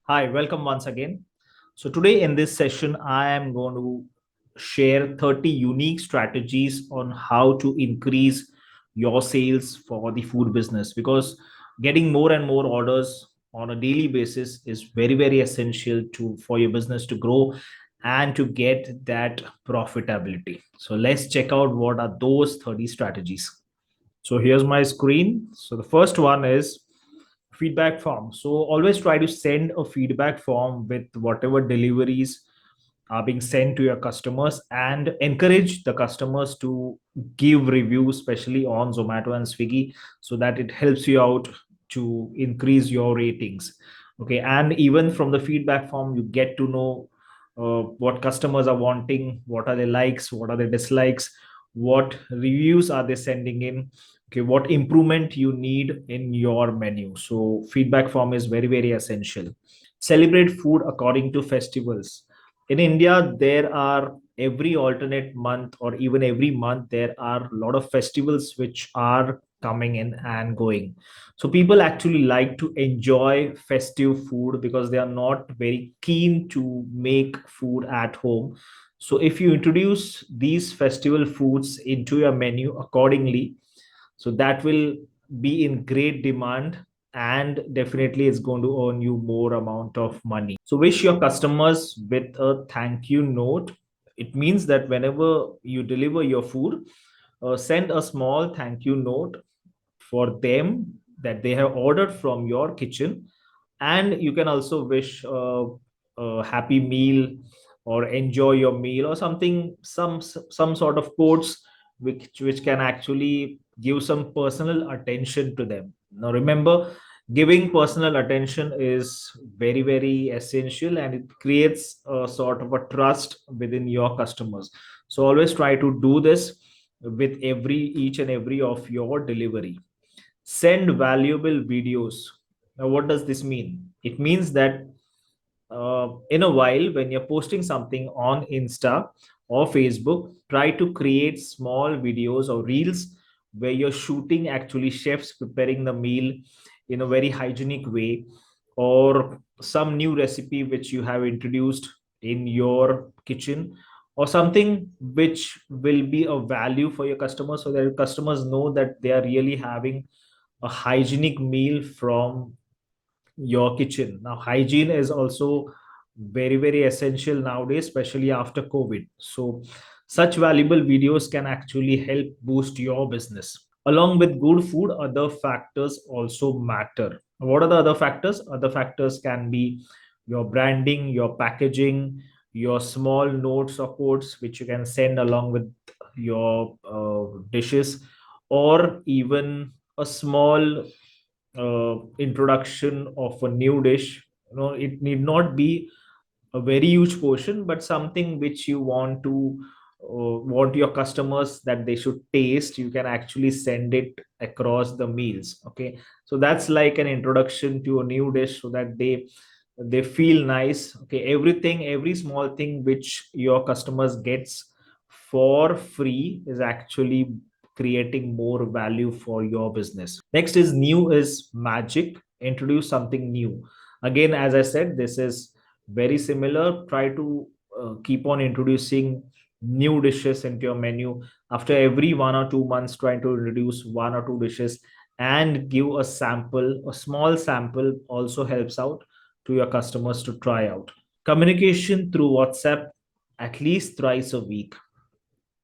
Hi, welcome once again. So, today in this session, I am going to share 30 unique strategies on how to increase your sales for the food business because getting more and more orders on a daily basis is very essential to for your business to grow and to get that profitability. So let's check out what are those 30 strategies. So here's my screen. So the first one is feedback form. So always try to send a feedback form with whatever deliveries are being sent to your customers and encourage the customers to give reviews, especially on Zomato and Swiggy, so that it helps you out to increase your ratings. Okay, and even from the feedback form, you get to know what customers are wanting, what are their likes, what are their dislikes, what reviews are they sending in, okay, what improvement you need in your menu. So feedback form is very essential. Celebrate food according to festivals. In India, there are every alternate month or even every month, there are a lot of festivals which are coming in and going. So people actually like to enjoy festive food because they are not very keen to make food at home. So if you introduce these festival foods into your menu accordingly, so that will be in great demand and definitely it's going to earn you more amount of money. So wish your customers with a thank you note. It means that whenever you deliver your food, send a small thank you note for them that they have ordered from your kitchen, and you can also wish a happy meal or enjoy your meal or something, some sort of quotes which can actually give some personal attention to them. Now remember, giving personal attention is very essential and it creates a sort of a trust within your customers. So always try to do this with every each and every of your delivery. Send valuable videos. Now what does this mean? It means that in a while when you're posting something on Insta or Facebook, try to create small videos or reels where you're shooting actually chefs preparing the meal in a very hygienic way, or some new recipe which you have introduced in your kitchen, or something which will be a value for your customers so that your customers know that they are really having a hygienic meal from your kitchen. Now hygiene is also very essential nowadays, especially after COVID. So such valuable videos can actually help boost your business. Along with good food, other factors also matter. What are the other factors? Other factors can be your branding, your packaging, your small notes or quotes which you can send along with your dishes, or even a small introduction of a new dish. It need not be a very huge portion, but something which you want your customers that they should taste. You can actually send it across the meals. Okay, so that's like an introduction to a new dish so that they feel nice. Okay, everything, every small thing which your customers gets for free is actually creating more value for your business. Next is new is magic. Introduce something new. Again, as I said, this is very similar. Try to keep on introducing new dishes into your menu. After every 1 or 2 months, try to introduce 1 or 2 dishes and give a sample. A small sample also helps out to your customers to try out. Communication through WhatsApp at least thrice a week.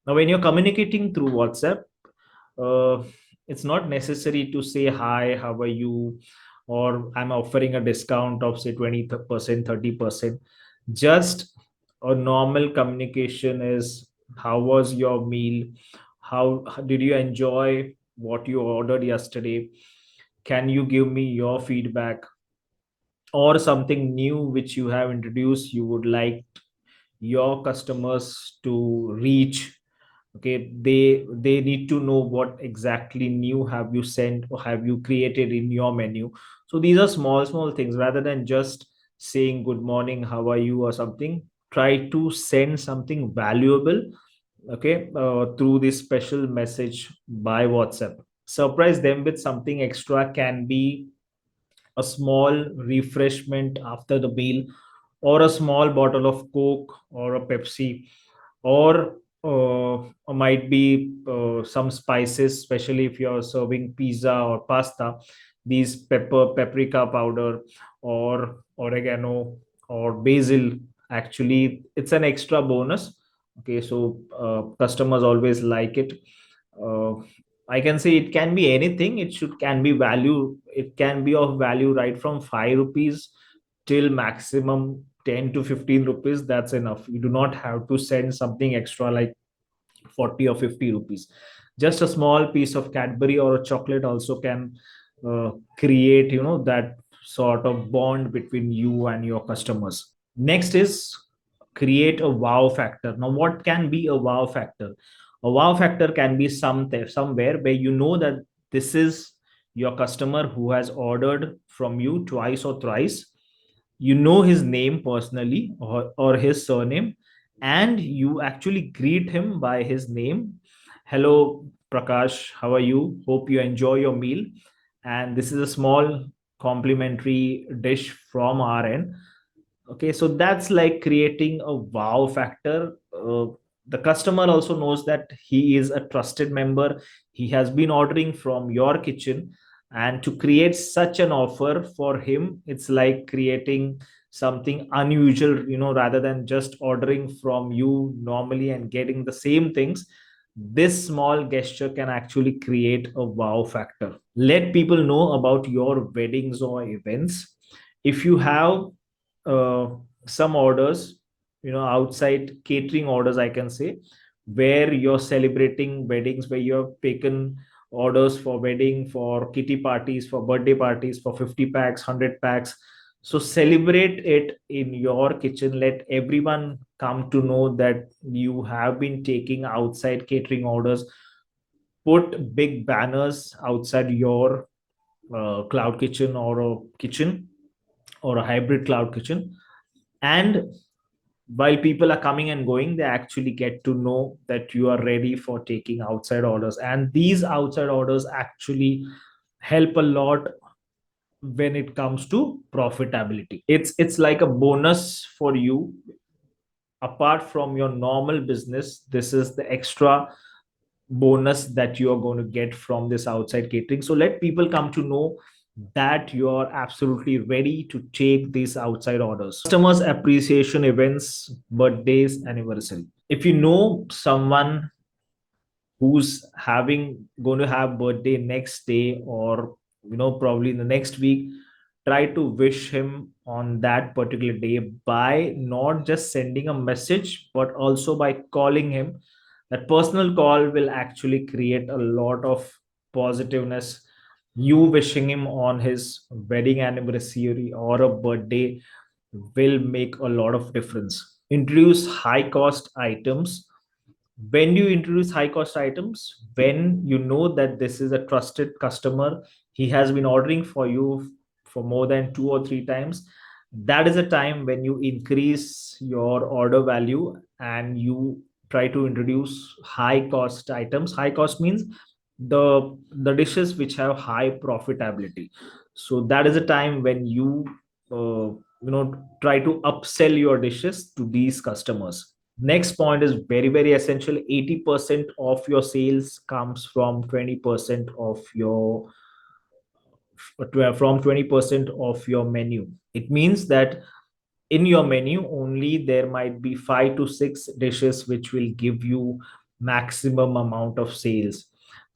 Now when you're communicating through WhatsApp, uh, it's not necessary to say hi, how are you, or I'm offering a discount of say 20%, 30%. Just a normal communication is, how was your meal, how did you enjoy what you ordered yesterday, can you give me your feedback, or something new which you have introduced you would like your customers to reach. Okay, they need to know what exactly new have you sent or have you created in your menu. So these are small things. Rather than just saying good morning, how are you, or something, try to send something valuable, okay, through this special message by WhatsApp. Surprise them with something extra. Can be a small refreshment after the meal, or a small bottle of Coke or a Pepsi, or might be some spices, especially if you're serving pizza or pasta. These paprika powder, or oregano, or basil. Actually, it's an extra bonus. Okay, so customers always like it. Uh, I can say it can be anything. It should can be value. It can be of value right from 5 rupees till maximum 10 to 15 rupees. That's enough. You do not have to send something extra like 40 or 50 rupees. Just a small piece of Cadbury or a chocolate also can create, that sort of bond between you and your customers. Next is create a wow factor. Now, what can be a wow factor? A wow factor can be somewhere where you know that this is your customer who has ordered from you twice or thrice. You know his name personally, or his surname, and you actually greet him by his name. Hello, Prakash, how are you? Hope you enjoy your meal. And this is a small complimentary dish from our end. Okay, so that's like creating a wow factor. The customer also knows that he is a trusted member. He has been ordering from your kitchen, and to create such an offer for him, it's like creating something unusual, rather than just ordering from you normally and getting the same things. This small gesture can actually create a wow factor. Let people know about your weddings or events. If you have uh, some orders, outside catering orders, I can say, where you're celebrating weddings, where you have taken orders for wedding, for kitty parties, for birthday parties, for 50 packs, 100 packs. So celebrate it in your kitchen. Let everyone come to know that you have been taking outside catering orders. Put big banners outside your cloud kitchen, or a kitchen, or a hybrid cloud kitchen. And while people are coming and going, they actually get to know that you are ready for taking outside orders. And these outside orders actually help a lot when it comes to profitability. It's like a bonus for you. Apart from your normal business, this is the extra bonus that you are going to get from this outside catering. So let people come to know that you are absolutely ready to take these outside orders. Customers appreciation events, birthdays, anniversary. If you know someone who's having going to have birthday next day, or probably in the next week, try to wish him on that particular day by not just sending a message, but also by calling him. That personal call will actually create a lot of positiveness. You wishing him on his wedding anniversary or a birthday will make a lot of difference. Introduce high cost items. When you introduce high cost items, when you know that this is a trusted customer, he has been ordering for you for more than 2 or 3 times, that is a time when you increase your order value and you try to introduce high cost items. High cost means the dishes which have high profitability. So that is a time when you try to upsell your dishes to these customers. Next point is very, very essential. 80% of your sales comes from 20% of your from 20% of your menu. It means that in your menu only there might be 5 to 6 dishes which will give you maximum amount of sales.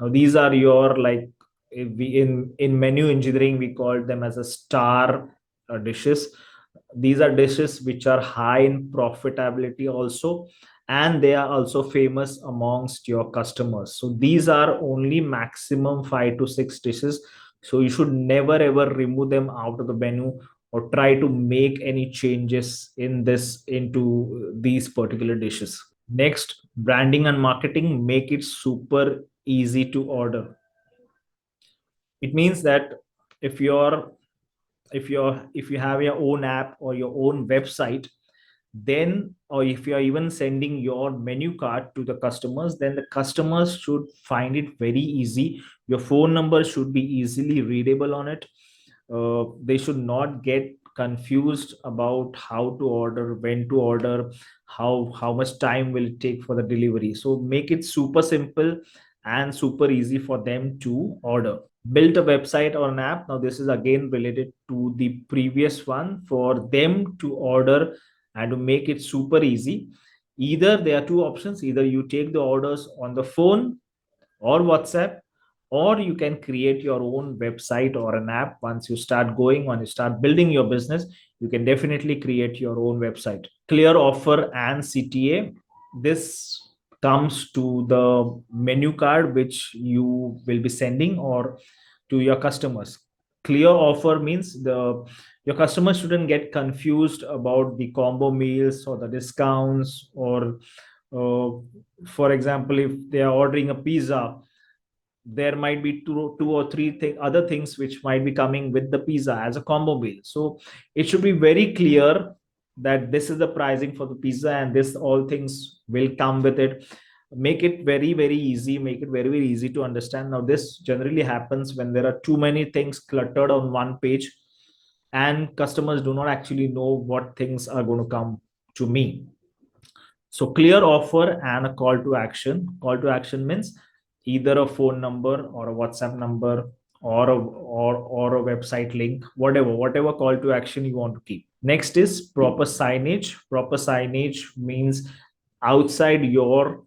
Now these are your, like, if we in menu engineering we call them as a star dishes. These are dishes which are high in profitability also, and they are also famous amongst your customers. So these are only maximum 5 to 6 dishes. So you should never ever remove them out of the menu, or try to make any changes in this into these particular dishes. Next, branding and marketing. Make it super easy to order. It means that if you're if you have your own app or your own website, then, or if you are even sending your menu card to the customers, then the customers should find it very easy. Your phone number should be easily readable on it. They should not get confused about how to order, when to order, how much time will it take for the delivery. So make it super simple and super easy for them to order. Build a website or an app. Now this is again related to the previous one, for them to order and to make it super easy. Either there are two options: either you take the orders on the phone or WhatsApp, or you can create your own website or an app. Once you start going, when you start building your business, you can definitely create your own website. Clear offer and CTA. This comes to the menu card which you will be sending or to your customers. Clear offer means the your customers shouldn't get confused about the combo meals or the discounts, or uh, for example, if they are ordering a pizza, there might be two or three other things which might be coming with the pizza as a combo meal. So it should be very clear that this is the pricing for the pizza and this all things will come with it. Make it very easy, make it very easy to understand. Now this generally happens when there are too many things cluttered on one page and customers do not actually know what things are going to come to me. So clear offer and a call to action. Call to action means either a phone number or a WhatsApp number or a website link, whatever call to action you want to keep. Next is proper signage. Proper signage means outside your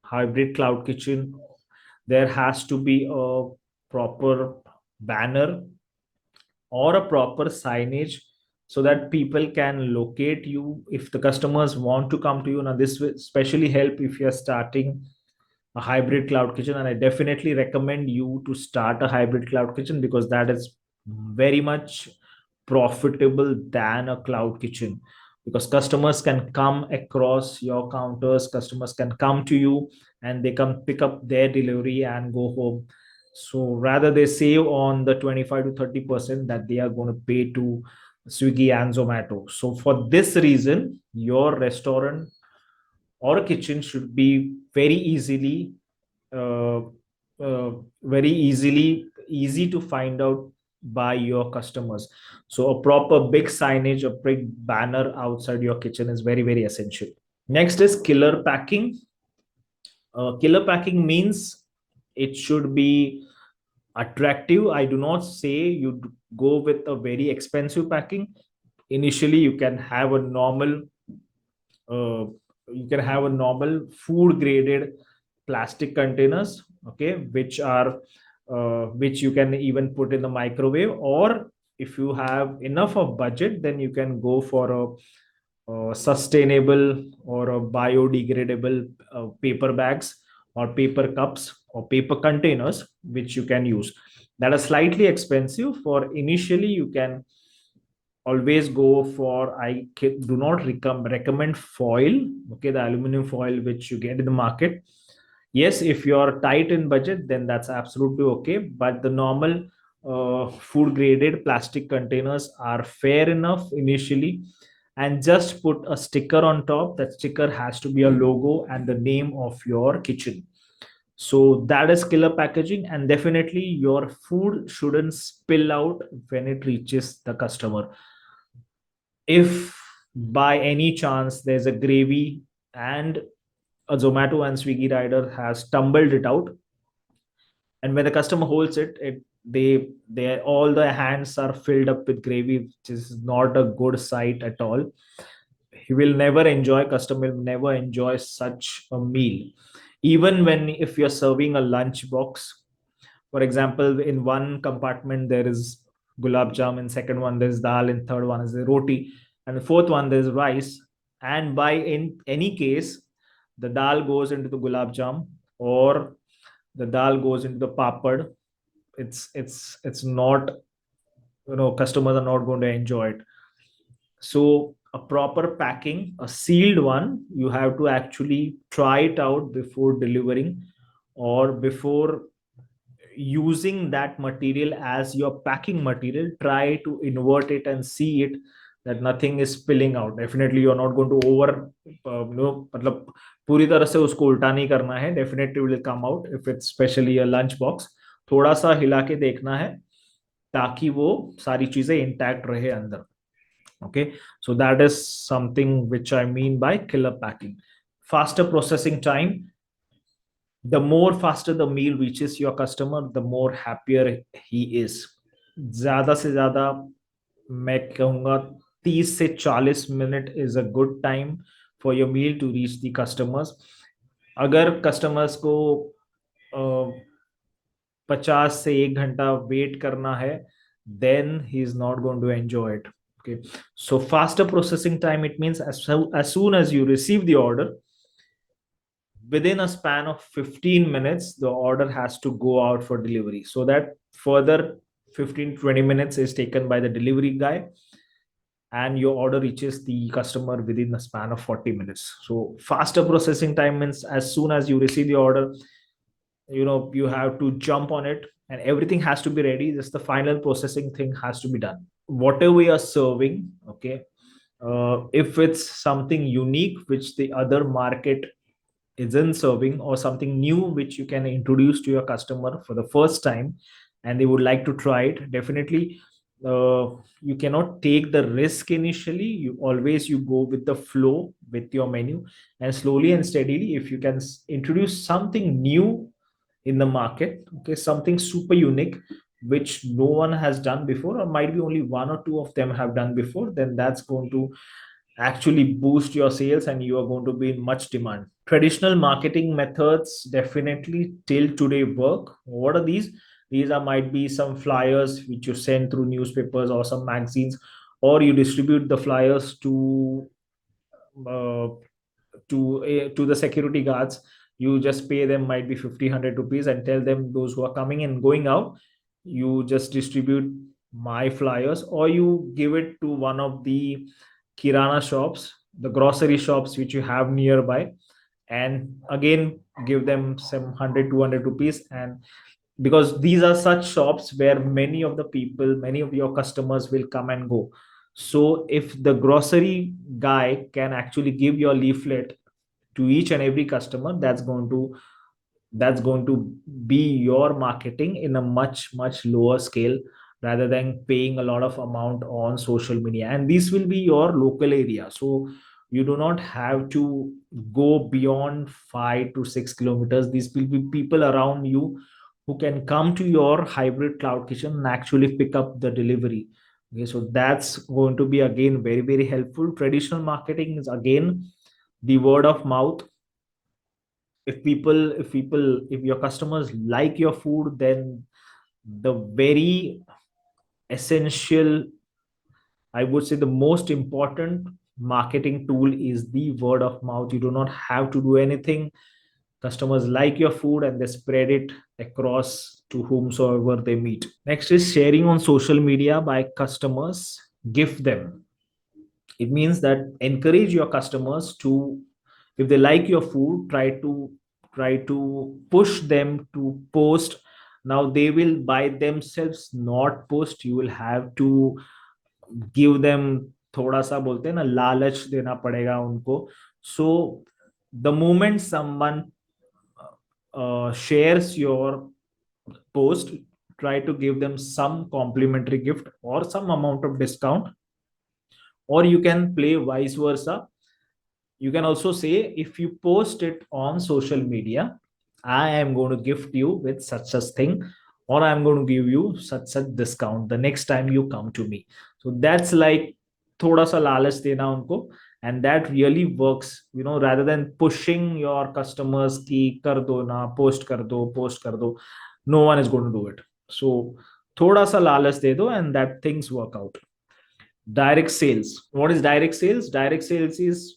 hybrid cloud kitchen, there has to be a proper banner or a proper signage so that people can locate you if the customers want to come to you. Now this will especially help if you're starting a hybrid cloud kitchen, and I definitely recommend you to start a hybrid cloud kitchen because that is very much profitable than a cloud kitchen, because customers can come across your counters, customers can come to you and they can pick up their delivery and go home. So rather they save on the 25 to 30% that they are going to pay to Swiggy and Zomato. So for this reason, your restaurant or a kitchen should be uh, very easy to find out by your customers. So a proper big signage, a big banner outside your kitchen is very essential. Next is killer packing. Killer packing means it should be attractive. I do not say you go with a very expensive packing. Initially uh, you can have a normal food graded plastic containers, okay, which you can even put in the microwave. Or if you have enough of budget, then you can go for a sustainable or a biodegradable paper bags or paper cups or paper containers which you can use. That are slightly expensive. For initially you can always go for, do not recommend foil, okay, the aluminum foil which you get in the market. Yes, if you're tight in budget, then that's absolutely okay, but the normal food graded plastic containers are fair enough initially. And just put a sticker on top. That sticker has to be a logo and the name of your kitchen. So that is killer packaging, and definitely your food shouldn't spill out when it reaches the customer. If by any chance there's a gravy and a Zomato and Swiggy rider has tumbled it out, and when the customer holds it, they all the hands are filled up with gravy, which is not a good sight at all. He will never enjoy, customer will never enjoy such a meal. Even when if you're serving a lunch box, for example, in one compartment there is gulab jam, in second one there's dal, in third one is the roti, and the fourth one there's rice. And by in any case, the dal goes into the gulab jam or the dal goes into the papad. It's not, customers are not going to enjoy it. So a proper packing, a sealed one, you have to actually try it out before delivering or before using that material as your packing material. Try to invert it and see it that nothing is spilling out. Definitely you're not going to over मतलब पूरी तरह से उसको उल्टा नहीं करना है. Definitely will come out if it's especially a lunch box. थोड़ा सा हिला के देखना है ताकि वो सारी चीजें इंटैक्ट रहे अंदर. Okay, so that is something which I mean by killer packing. Faster processing time. The more faster the meal reaches your customer, the more happier he is. ज्यादा से ज्यादा मैं कहूंगा 30 से 40 minute is a good time for your meal to reach the customers. अगर customers को 50 से 1 घंटा वेट करना है, then he is not going to enjoy it. Okay, so faster processing time, it means as soon as you receive the order, within a span of 15 minutes the order has to go out for delivery, so that further 15-20 minutes is taken by the delivery guy, and your order reaches the customer within a span of 40 minutes. So faster processing time means as soon as you receive the order, you have to jump on it and everything has to be ready. Just the final processing thing has to be done. Whatever we are serving, okay, if it's something unique which the other market isn't serving, or something new which you can introduce to your customer for the first time and they would like to try it, definitely you cannot take the risk initially. You go with the flow with your menu, and slowly and steadily, if you can introduce something new in the market, okay, something super unique which no one has done before, or might be only one or two of them have done before, then that's going to actually boost your sales and you are going to be in much demand. Traditional marketing methods definitely till today work. What are these? These are might be some flyers which you send through newspapers or some magazines, or you distribute the flyers uh, to the security guards. You just pay them might be 50 100 rupees and tell them, those who are coming and going out, you just distribute my flyers, or you give it to one of the kirana shops, the grocery shops which you have nearby, and again give them some 100 200 rupees. And because these are such shops where many of the people, many of your customers will come and go, so if the grocery guy can actually give your leaflet to each and every customer, that's going to be your marketing in a much lower scale, rather than paying a lot of amount on social media. And this will be your local area, so you do not have to go beyond 5 to 6 kilometers. These will be people around you who can come to your hybrid cloud kitchen and actually pick up the delivery. Okay, so that's going to be again very helpful. Traditional marketing is again the word of mouth. If your customers like your food, then the very essential, I would say the most important marketing tool is the word of mouth. You do not have to do anything. Customers like your food and they spread it across to whomsoever they meet. Next is sharing on social media by customers. Gift them. It means that encourage your customers to, if they like your food, try to push them to post. Now they will by themselves not post. You will have to give them, थोड़ा सा बोलते हैं ना, लालच देना पड़ेगा उनको. So the moment someone shares your post, try to give them some complimentary gift or some amount of discount. Or you can play vice versa. You can also say, if you post it on social media, I am going to gift you with such a thing, or I'm going to give you such discount the next time you come to me. So that's like thoda sa lalach dena unko, and that really works, rather than pushing your customers ki kar do na, post kar do. No one is going to do it. So thoda sa lalach de do and that things work out. Direct sales. What is direct sales? Direct sales is,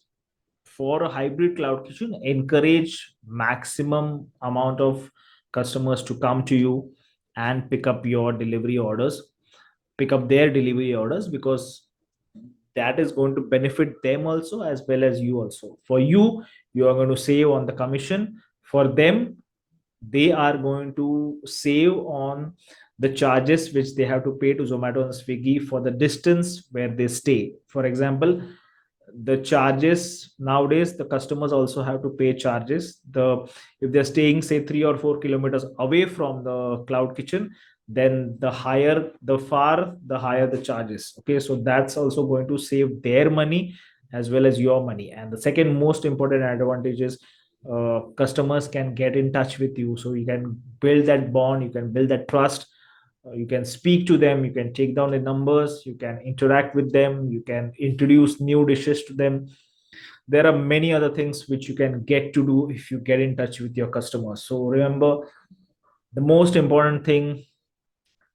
for a hybrid cloud kitchen, encourage maximum amount of customers to come to you and pick up your delivery orders, pick up their delivery orders, because that is going to benefit them also as well as you also. For you, you are going to save on the commission. For them, they are going to save on the charges which they have to pay to Zomato and Swiggy for the distance where they stay. For example, the charges nowadays, the customers also have to pay charges. The If they're staying say 3 or 4 kilometers away from the cloud kitchen, then the higher the charges. Okay, so that's also going to save their money as well as your money. And the second most important advantage is customers can get in touch with you, so you can build that bond, you can build that trust. You can speak to them, you can take down the numbers, you can interact with them, you can introduce new dishes to them. There are many other things which you can get to do if you get in touch with your customers. So remember, the most important thing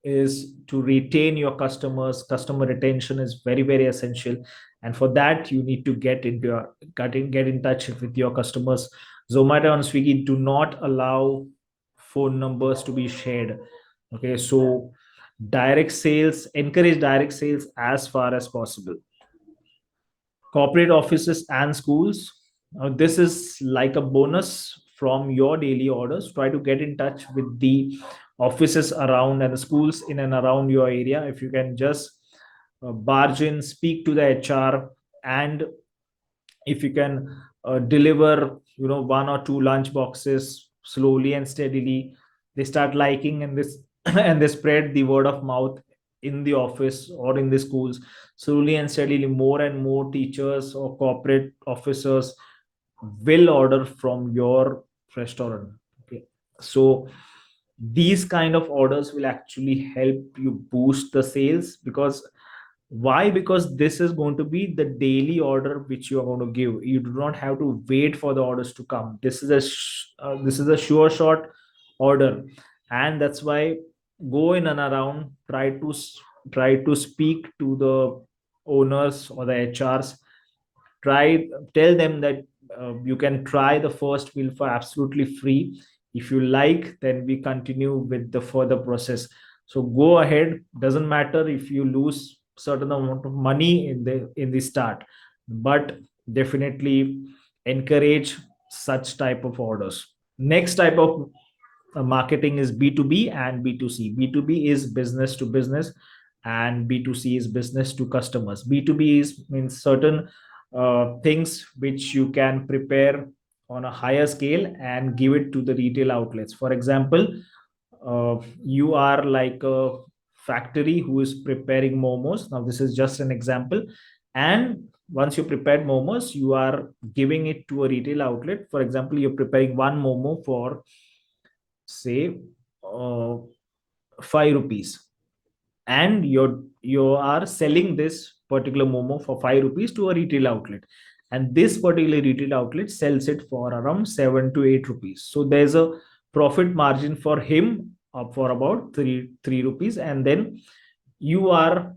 is to retain your customers. Customer retention is very, very essential, and for that you need to get in touch with your customers. Zomato and Swiggy do not allow phone numbers to be shared. Okay, so encourage direct sales as far as possible. Corporate offices and schools, this is like a bonus from your daily orders. Try to get in touch with the offices around and the schools in and around your area. If you can just barge in, speak to the HR, and if you can deliver, one or two lunch boxes slowly and steadily, they start liking, and this and they spread the word of mouth in the office or in the schools. Slowly and steadily, more and more teachers or corporate officers will order from your restaurant. Okay, so these kind of orders will actually help you boost the sales. Because why? Because this is going to be the daily order which you are going to give. You do not have to wait for the orders to come. This is a sure shot order, and that's why go in and around, try to speak to the owners or the HRs. Tell them that you can try the first meal for absolutely free. If you like, then we continue with the further process. So go ahead, doesn't matter if you lose certain amount of money in the start, but definitely encourage such type of orders. Next type of marketing is B2B and B2C. B2B is business to business, and B2C is business to customers. B2B means certain things which you can prepare on a higher scale and give it to the retail outlets. For example, you are like a factory who is preparing momos. Now, this is just an example. And once you prepared momos, you are giving it to a retail outlet. For example, you're preparing one momo for, say, 5 rupees, and you are selling this particular momo for 5 rupees to a retail outlet, and this particular retail outlet sells it for around 7 to 8 rupees. So there's a profit margin for him of for about 3 rupees, and then you are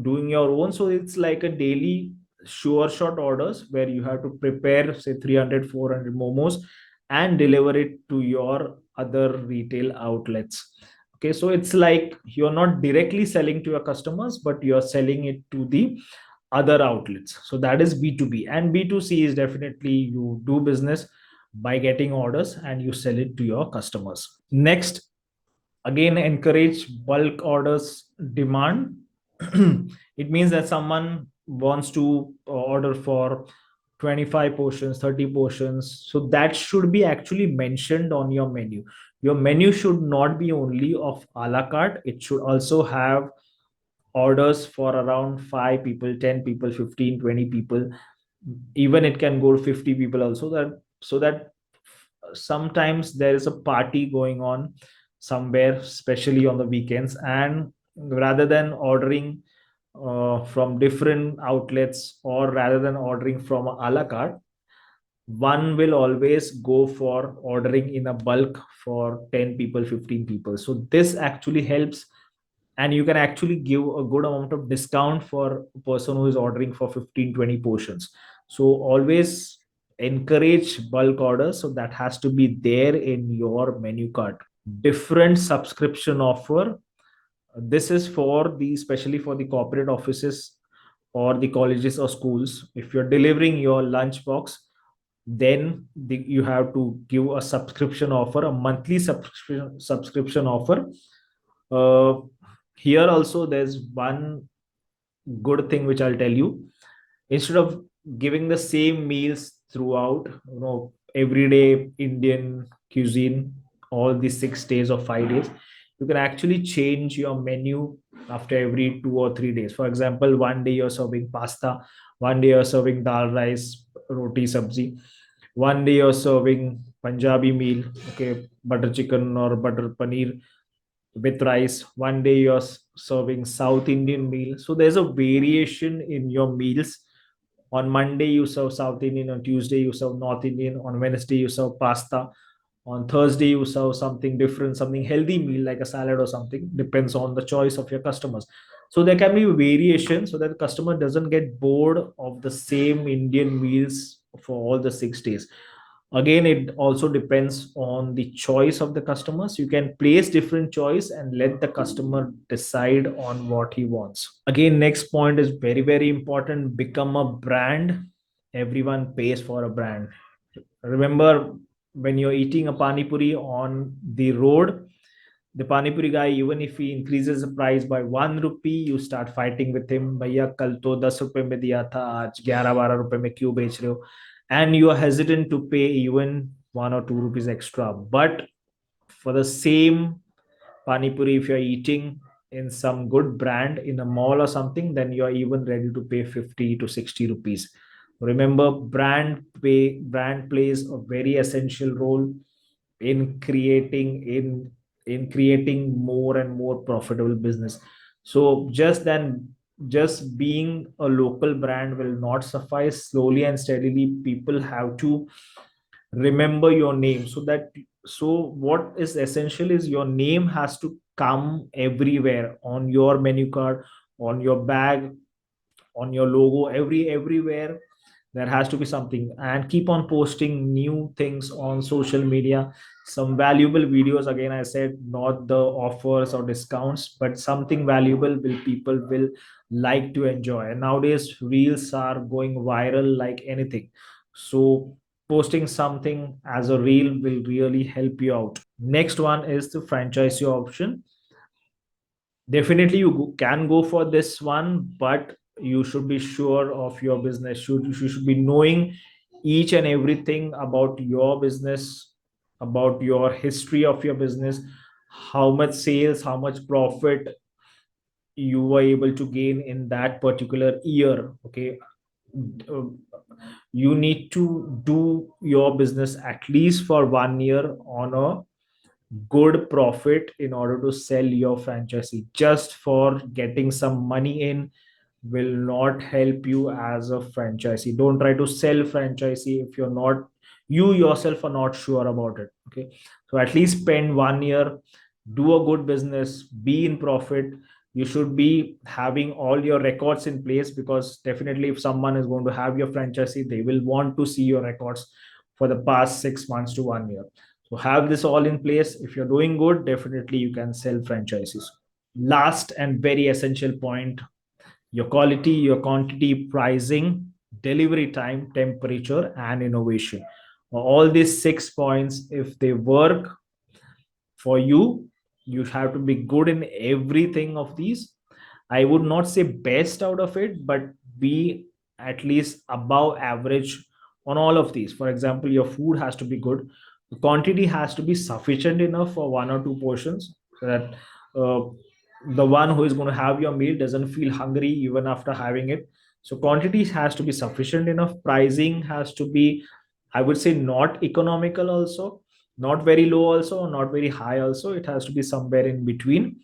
doing your own. So it's like a daily sure shot orders where you have to prepare, say, 300 400 momos and deliver it to your other retail outlets. Okay, so it's like you're not directly selling to your customers, but you're selling it to the other outlets. So that is B2B. And B2C is definitely you do business by getting orders and you sell it to your customers. Next, again, encourage bulk orders demand. It means that someone wants to order for 25 portions, 30 portions, so that should be actually mentioned on your menu. Your menu should not be only of a la carte, it should also have orders for around 5 people, 10 people, 15, 20 people. Even it can go to 50 people also, that so that sometimes there is a party going on somewhere, especially on the weekends, and rather than ordering from different outlets, or rather than ordering from a la carte, one will always go for ordering in a bulk for 10 people, 15 people. So this actually helps, and you can actually give a good amount of discount for a person who is ordering for 15, 20 portions. So always encourage bulk orders, so that has to be there in your menu card. Different subscription offer, this is for the especially for the corporate offices or the colleges or schools. If you're delivering your lunch box, then you have to give a subscription offer, a monthly subscription offer. uh, Here also there's one good thing which I'll tell you. Instead of giving the same meals throughout, everyday Indian cuisine all the 6 days or 5 days, you can actually change your menu after every 2 or 3 days. For example, one day you're serving pasta, one day you're serving dal rice, roti sabzi, one day you're serving Punjabi meal, okay, butter chicken or butter paneer with rice. One day you're serving South Indian meal. So there's a variation in your meals. On Monday you serve South Indian, on Tuesday you serve North Indian, on Wednesday you serve pasta, on Thursday you serve something different, something healthy meal like a salad or something. Depends on the choice of your customers. So there can be variation so that the customer doesn't get bored of the same Indian meals for all the 6 days. Again, it also depends on the choice of the customers. You can place different choice and let the customer decide on what he wants. Again, next point is very, very important. Become a brand. Everyone pays for a brand. Remember, when you're eating a pani puri on the road, the pani puri guy, even if he increases the price by 1 rupee, you start fighting with him. भैया कल तो 10 रुपए में दिया था, आज 11-12 रुपए में क्यों बेच रहे हो? And you are hesitant to pay even 1 or 2 rupees extra. But for the same pani puri, if you're eating in some good brand in a mall or something, then you're even ready to pay 50 to 60 rupees. Remember, brand plays a very essential role in creating more and more profitable business. So just being a local brand will not suffice. Slowly and steadily people have to remember your name. So what is essential is your name has to come everywhere, on your menu card, on your bag, on your logo, everywhere there has to be something. And keep on posting new things on social media, some valuable videos. Again, I said, not the offers or discounts, but something valuable will people will like to enjoy. And nowadays reels are going viral like anything. So posting something as a reel will really help you out. Next one is the franchisee option. Definitely you can go for this one, but you should be sure of your business. You should be knowing each and everything about your business, about your history of your business, how much sales, how much profit you were able to gain in that particular year. Okay. Uh, you need to do your business at least for 1 year on a good profit in order to sell your franchisee. Just for getting some money in will not help you as a franchisee. Don't try to sell franchisee if you yourself are not sure about it. Okay. So at least spend 1 year, do a good business, be in profit. You should be having all your records in place, because definitely if someone is going to have your franchisee, they will want to see your records for the past 6 months to 1 year. So have this all in place. If you're doing good, definitely you can sell franchises. Last and very essential point: your quality, your quantity, pricing, delivery time, temperature, and innovation. All these 6 points, if they work for you, you have to be good in everything of these. I would not say best out of it, but be at least above average on all of these. For example, your food has to be good. The quantity has to be sufficient enough for 1 or 2 portions, so that uh, the one who is going to have your meal doesn't feel hungry even after having it. So quantity has to be sufficient enough. Pricing has to be, I would say, not economical also, not very low also, not very high also. It has to be somewhere in between.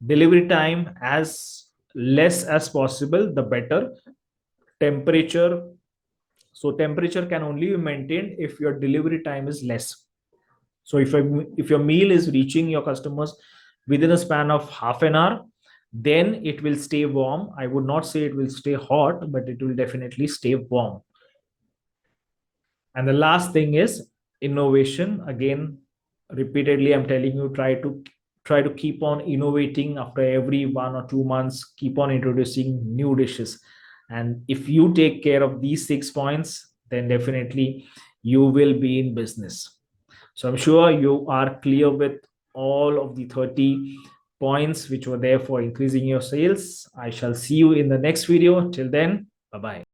Delivery time as less as possible, the better. Temperature, so temperature can only be maintained if your delivery time is less. So if your meal is reaching your customers within a span of half an hour, then it will stay warm. I would not say it will stay hot, but it will definitely stay warm. And the last thing is innovation. Again, repeatedly I'm telling you, try to keep on innovating. After every 1 or 2 months, keep on introducing new dishes. And if you take care of these 6 points, then definitely you will be in business. So I'm sure you are clear with all of the 30 points which were there for increasing your sales. I shall see you in the next video. Till then, bye bye.